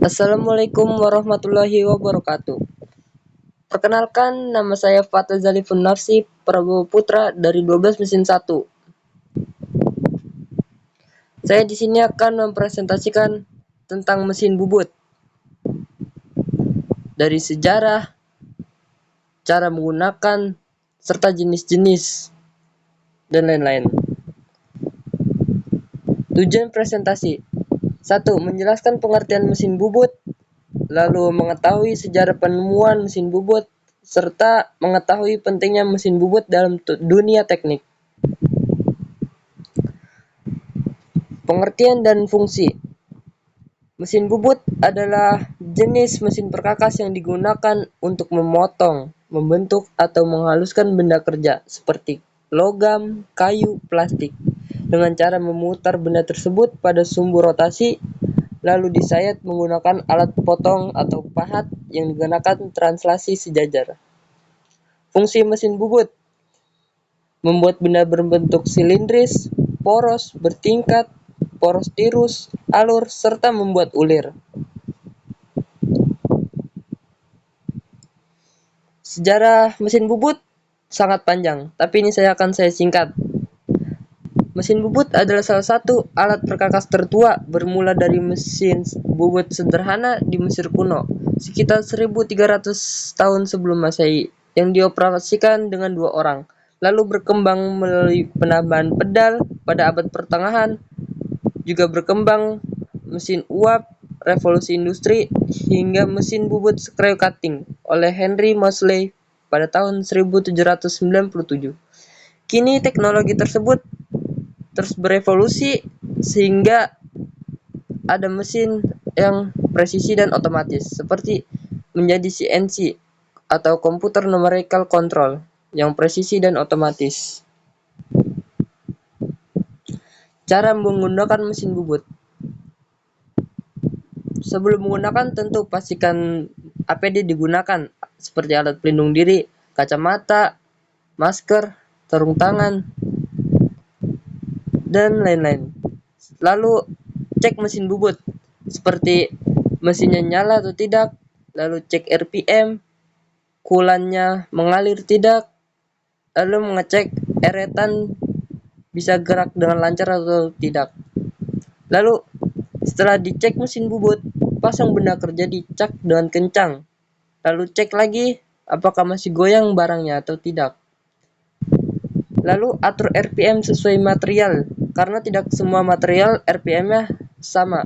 Assalamualaikum warahmatullahi wabarakatuh. Perkenalkan, nama saya Fathul Zalifun Nafsi Prabowo Putra dari 12 Mesin 1. Saya di sini akan mempresentasikan tentang mesin bubut. Dari sejarah, cara menggunakan, serta jenis-jenis, dan lain-lain. Tujuan presentasi: 1. Menjelaskan pengertian mesin bubut, lalu mengetahui sejarah penemuan mesin bubut, serta mengetahui pentingnya mesin bubut dalam dunia teknik. Pengertian dan fungsi. Mesin bubut adalah jenis mesin perkakas yang digunakan untuk memotong, membentuk, atau menghaluskan benda kerja seperti logam, kayu, plastik dengan cara memutar benda tersebut pada sumbu rotasi lalu disayat menggunakan alat potong atau pahat yang digunakan translasi sejajar. Fungsi mesin bubut: membuat benda berbentuk silindris, poros, bertingkat, poros tirus, alur, serta membuat ulir. Sejarah mesin bubut sangat panjang, tapi ini akan saya singkat. Mesin bubut adalah salah satu alat perkakas tertua, bermula dari mesin bubut sederhana di Mesir kuno, sekitar 1300 tahun sebelum Masehi, yang dioperasikan dengan 2 orang, lalu berkembang melalui penambahan pedal pada abad pertengahan, juga berkembang mesin uap, revolusi industri, hingga mesin bubut screw cutting oleh Henry Moseley pada tahun 1797. Kini teknologi tersebut terus berevolusi sehingga ada mesin yang presisi dan otomatis seperti menjadi CNC atau Computer Numerical Control yang presisi dan otomatis. Cara menggunakan mesin bubut. Sebelum menggunakan, tentu pastikan APD digunakan seperti alat pelindung diri, kacamata, masker, sarung tangan, dan lain-lain. Lalu cek mesin bubut seperti mesinnya nyala atau tidak, lalu cek RPM, kulannya mengalir tidak, lalu mengecek eretan bisa gerak dengan lancar atau tidak. Lalu setelah dicek mesin bubut, pasang benda kerja di cak dengan kencang. Lalu cek lagi apakah masih goyang barangnya atau tidak. Lalu atur RPM sesuai material, karena tidak semua material RPM-nya sama.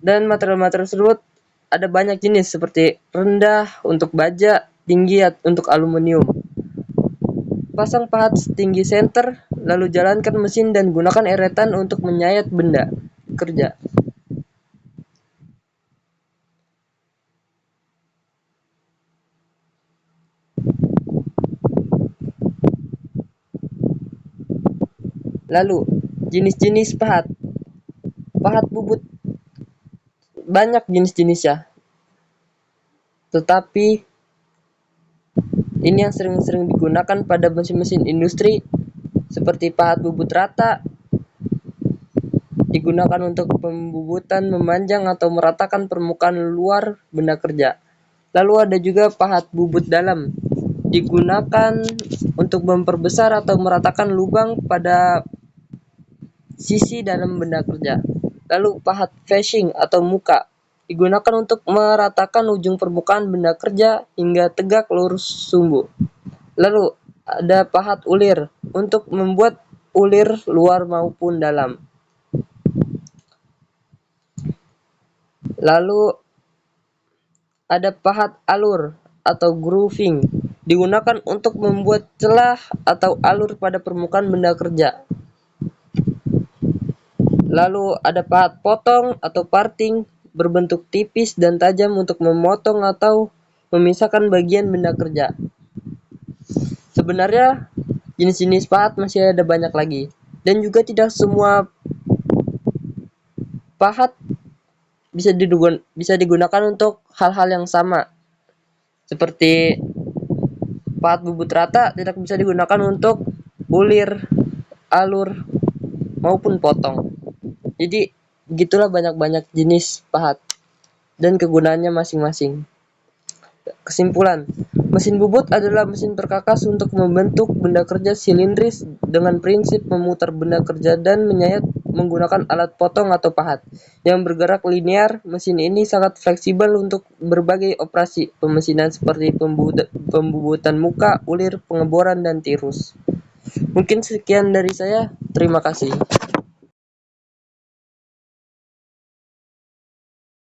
Dan material-material tersebut ada banyak jenis seperti rendah untuk baja, tinggi untuk aluminium. Pasang pahat setinggi senter, lalu jalankan mesin dan gunakan eretan untuk menyayat benda kerja. Lalu jenis-jenis pahat. Pahat bubut banyak jenis-jenisnya, tetapi ini yang sering-sering digunakan pada mesin-mesin industri seperti pahat bubut rata, digunakan untuk pembubutan memanjang atau meratakan permukaan luar benda kerja. Lalu ada juga pahat bubut dalam, digunakan untuk memperbesar atau meratakan lubang pada sisi dalam benda kerja. Lalu pahat facing atau muka, digunakan untuk meratakan ujung permukaan benda kerja hingga tegak lurus sumbu. Lalu ada pahat ulir, untuk membuat ulir luar maupun dalam. Lalu ada pahat alur atau grooving, digunakan untuk membuat celah atau alur pada permukaan benda kerja. Lalu ada pahat potong atau parting, berbentuk tipis dan tajam untuk memotong atau memisahkan bagian benda kerja. Sebenarnya jenis-jenis pahat masih ada banyak lagi, dan juga tidak semua pahat bisa digunakan untuk hal-hal yang sama. Seperti pahat bubut rata tidak bisa digunakan untuk ulir, alur, maupun potong. Jadi Begitulah banyak-banyak jenis pahat dan kegunaannya masing-masing. Kesimpulan, mesin bubut adalah mesin perkakas untuk membentuk benda kerja silindris dengan prinsip memutar benda kerja dan menyayat menggunakan alat potong atau pahat yang bergerak linear. Mesin ini sangat fleksibel untuk berbagai operasi pemesinan seperti pembubutan muka, ulir, pengeboran, dan tirus. Mungkin sekian dari saya. Terima kasih.